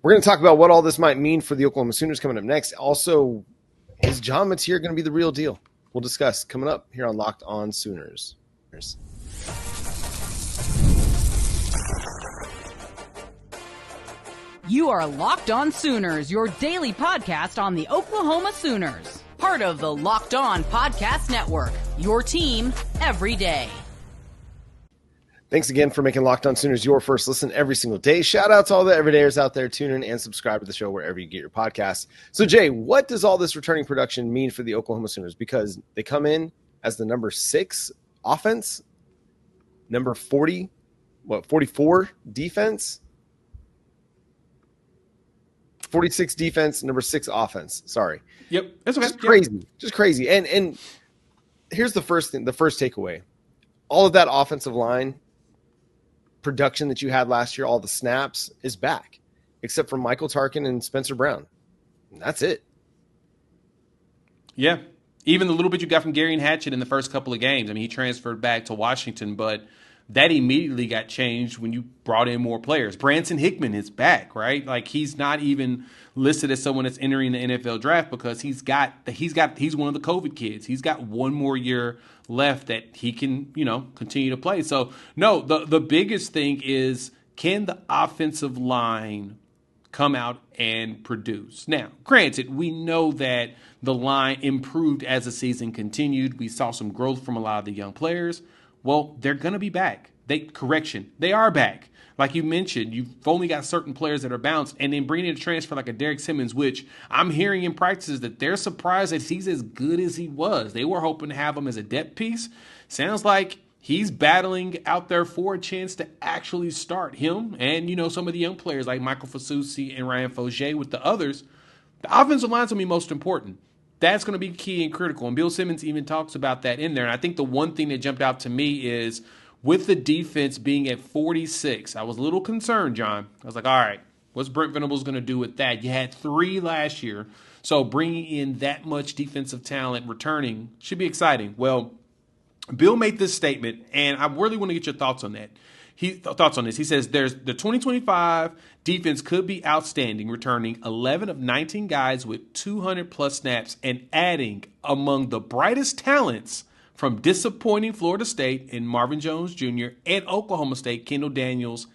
We're going to talk about what all this might mean for the Oklahoma Sooners coming up next. Also, is John Mateer going to be the real deal? We'll discuss coming up here on Locked On Sooners. You are Locked On Sooners, your daily podcast on the Oklahoma Sooners. Part of the Locked On Podcast Network, your team every day. Thanks again for making Locked On Sooners your first listen every single day. Shout out to all the everydayers out there. Tune in and subscribe to the show wherever you get your podcasts. So, Jay, what does all this returning production mean for the Oklahoma Sooners? Because they come in as the number 6 offense, number 44 defense, 46 defense, number 6 offense. Sorry. Yep, that's okay. Just crazy. And here's the first takeaway. All of that offensive line production that you had last year, all the snaps, is back, except for Michael Tarkin and Spencer Brown. And that's it. Yeah. Even the little bit you got from Gary and Hatchett in the first couple of games. I mean, he transferred back to Washington, but that immediately got changed when you brought in more players. Branson Hickman is back, right? Like, he's not even listed as someone that's entering the NFL draft because he's one of the COVID kids. He's got one more year left that he can, continue to play. So, no, the biggest thing is, can the offensive line come out and produce? Now, granted, we know that the line improved as the season continued. We saw some growth from a lot of the young players. Well, they're going to be back. They are back. Like you mentioned, you've only got certain players that are bounced, and then bringing in a transfer like a Derek Simmons, which I'm hearing in practices that they're surprised that he's as good as he was. They were hoping to have him as a depth piece. Sounds like he's battling out there for a chance to actually start him and, some of the young players like Michael Fasusi and Ryan Fogier with the others. The offensive line's going to be most important. That's going to be key and critical. And Bill Simmons even talks about that in there. And I think the one thing that jumped out to me is with the defense being at 46, I was a little concerned, John. I was like, all right, what's Brent Venables going to do with that? You had 3 last year. So bringing in that much defensive talent returning should be exciting. Well, Bill made this statement, and I really want to get your thoughts on that. Thoughts on this. He says the 2025 defense could be outstanding, returning 11 of 19 guys with 200-plus snaps and adding among the brightest talents from disappointing Florida State and Marvin Jones Jr. and Oklahoma State, Kendall Daniels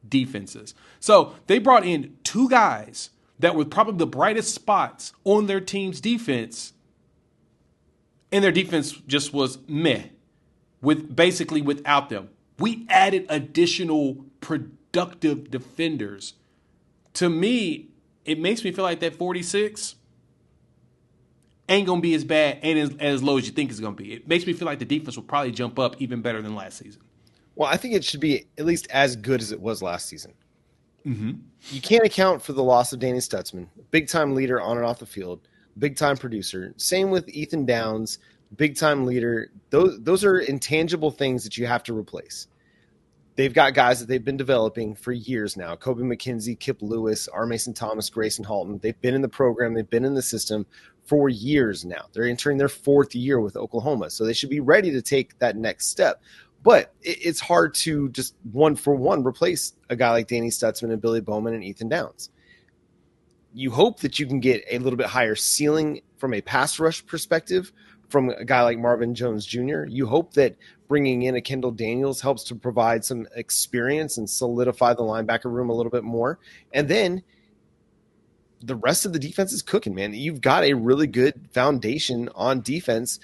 defenses. So they brought in 2 guys that were probably the brightest spots on their team's defense, and their defense just was meh, without them. We added additional productive defenders. To me, it makes me feel like that 46 ain't going to be as bad and as low as you think it's going to be. It makes me feel like the defense will probably jump up even better than last season. Well, I think it should be at least as good as it was last season. Mm-hmm. You can't account for the loss of Danny Stutsman, big-time leader on and off the field, big-time producer. Same with Ethan Downs, big-time leader. Those are intangible things that you have to replace. They've got guys that they've been developing for years now. Kobe McKenzie, Kip Lewis, R. Mason Thomas, Grayson Halton. They've been in the program. They've been in the system for years now. They're entering their 4th year with Oklahoma, so they should be ready to take that next step. But it's hard to just one-for-one replace a guy like Danny Stutsman and Billy Bowman and Ethan Downs. You hope that you can get a little bit higher ceiling from a pass rush perspective from a guy like Marvin Jones Jr. You hope that bringing in a Kendall Daniels helps to provide some experience and solidify the linebacker room a little bit more. And then the rest of the defense is cooking, man. You've got a really good foundation on defense.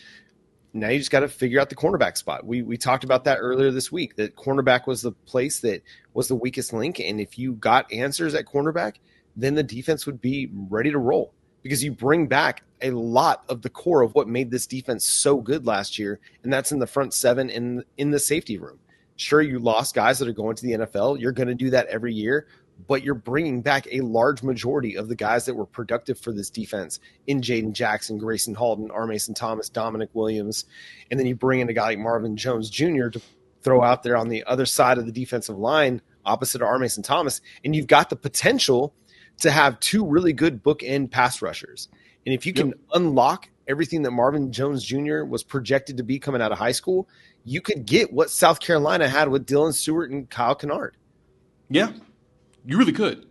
Now you just got to figure out the cornerback spot. We talked about that earlier this week, that cornerback was the place that was the weakest link. And if you got answers at cornerback, then the defense would be ready to roll, because you bring back a lot of the core of what made this defense so good last year, and that's in the front 7 and in the safety room. Sure, you lost guys that are going to the NFL. You're going to do that every year, but you're bringing back a large majority of the guys that were productive for this defense in Jaden Jackson, Grayson Halton, R. Mason Thomas, Dominic Williams, and then you bring in a guy like Marvin Jones Jr. to throw out there on the other side of the defensive line opposite of R. Mason Thomas, and you've got the potential to have 2 really good bookend pass rushers. And if you can unlock everything that Marvin Jones Jr. was projected to be coming out of high school, you could get what South Carolina had with Dylan Stewart and Kyle Kennard. Yeah, you really could.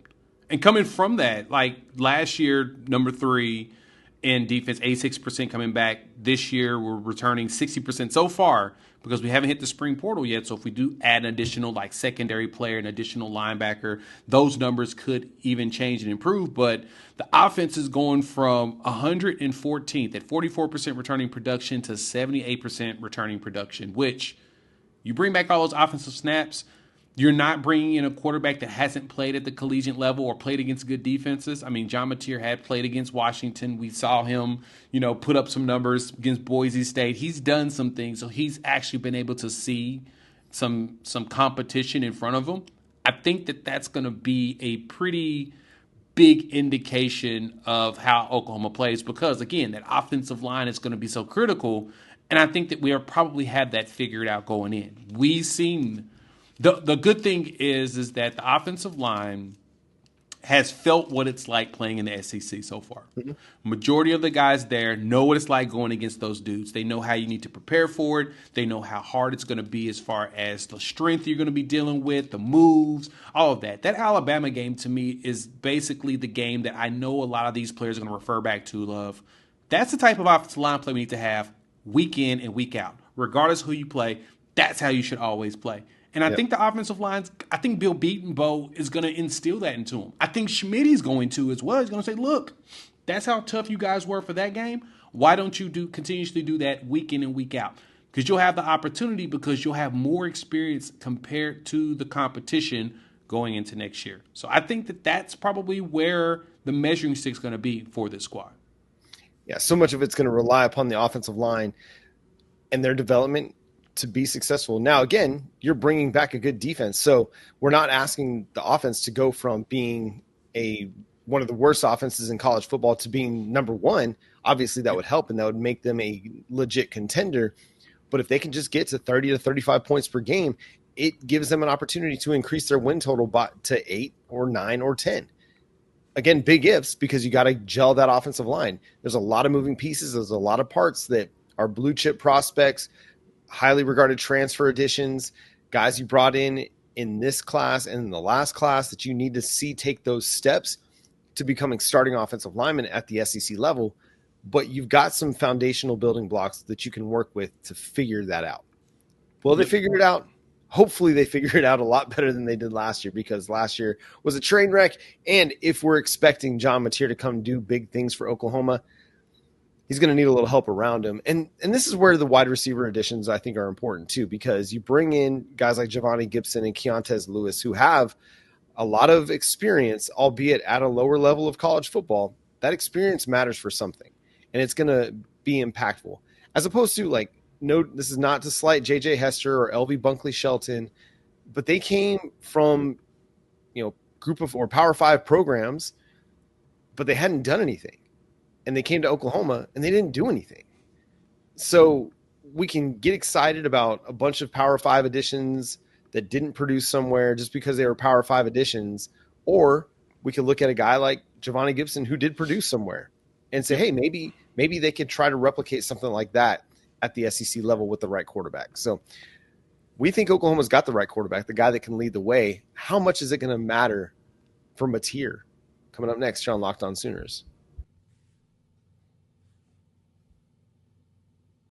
And coming from that, like last year, number 3 in defense, 86% coming back. This year, we're returning 60% so far because we haven't hit the spring portal yet. So if we do add an additional like secondary player, an additional linebacker, those numbers could even change and improve. But the offense is going from 114th at 44% returning production to 78% returning production, which you bring back all those offensive snaps. You're not bringing in a quarterback that hasn't played at the collegiate level or played against good defenses. I mean, John Mateer had played against Washington. We saw him, put up some numbers against Boise State. He's done some things, so he's actually been able to see some competition in front of him. I think that that's going to be a pretty big indication of how Oklahoma plays because, again, that offensive line is going to be so critical, and I think that we probably have that figured out going in. We've seen – The good thing is that the offensive line has felt what it's like playing in the SEC so far. Mm-hmm. Majority of the guys there know what it's like going against those dudes. They know how you need to prepare for it. They know how hard it's going to be as far as the strength you're going to be dealing with, the moves, all of that. That Alabama game to me is basically the game that I know a lot of these players are going to refer back to, Love. That's the type of offensive line play we need to have week in and week out. Regardless of who you play, that's how you should always play. And I think the offensive lines, I think Bill Beatonbow is going to instill that into them. I think Schmitty's going to as well. He's going to say, look, that's how tough you guys were for that game. Why don't you continuously do that week in and week out? Because you'll have the opportunity because you'll have more experience compared to the competition going into next year. So I think that that's probably where the measuring stick is going to be for this squad. Yeah, so much of it's going to rely upon the offensive line and their development to be successful. Now, again, you're bringing back a good defense. So we're not asking the offense to go from being one of the worst offenses in college football to being number 1. Obviously, that would help, and that would make them a legit contender. But if they can just get to 30 to 35 points per game, it gives them an opportunity to increase their win total to 8 or 9 or 10. Again, big ifs, because you got to gel that offensive line. There's a lot of moving pieces. There's a lot of parts that are blue chip prospects, highly regarded transfer additions, guys you brought in this class and in the last class that you need to see take those steps to becoming starting offensive linemen at the SEC level. But you've got some foundational building blocks that you can work with to figure that out. Will they figure it out? Hopefully they figure it out a lot better than they did last year, because last year was a train wreck. And if we're expecting John Mateer to come do big things for Oklahoma, he's going to need a little help around him. And this is where the wide receiver additions, I think, are important too, because you bring in guys like Giovanni Gibson and Keontez Lewis who have a lot of experience, albeit at a lower level of college football. That experience matters for something, and it's going to be impactful. As opposed to, like, no, this is not to slight J.J. Hester or L.V. Bunkley-Shelton, but they came from, group of or Power 5 programs, but they hadn't done anything. And they came to Oklahoma and they didn't do anything. So we can get excited about a bunch of Power 5 additions that didn't produce somewhere just because they were Power 5 additions. Or we could look at a guy like Giovanni Gibson who did produce somewhere and say, hey, maybe they could try to replicate something like that at the SEC level with the right quarterback. So we think Oklahoma's got the right quarterback, the guy that can lead the way. How much is it going to matter for Mateer? Coming up next here on Locked On Sooners.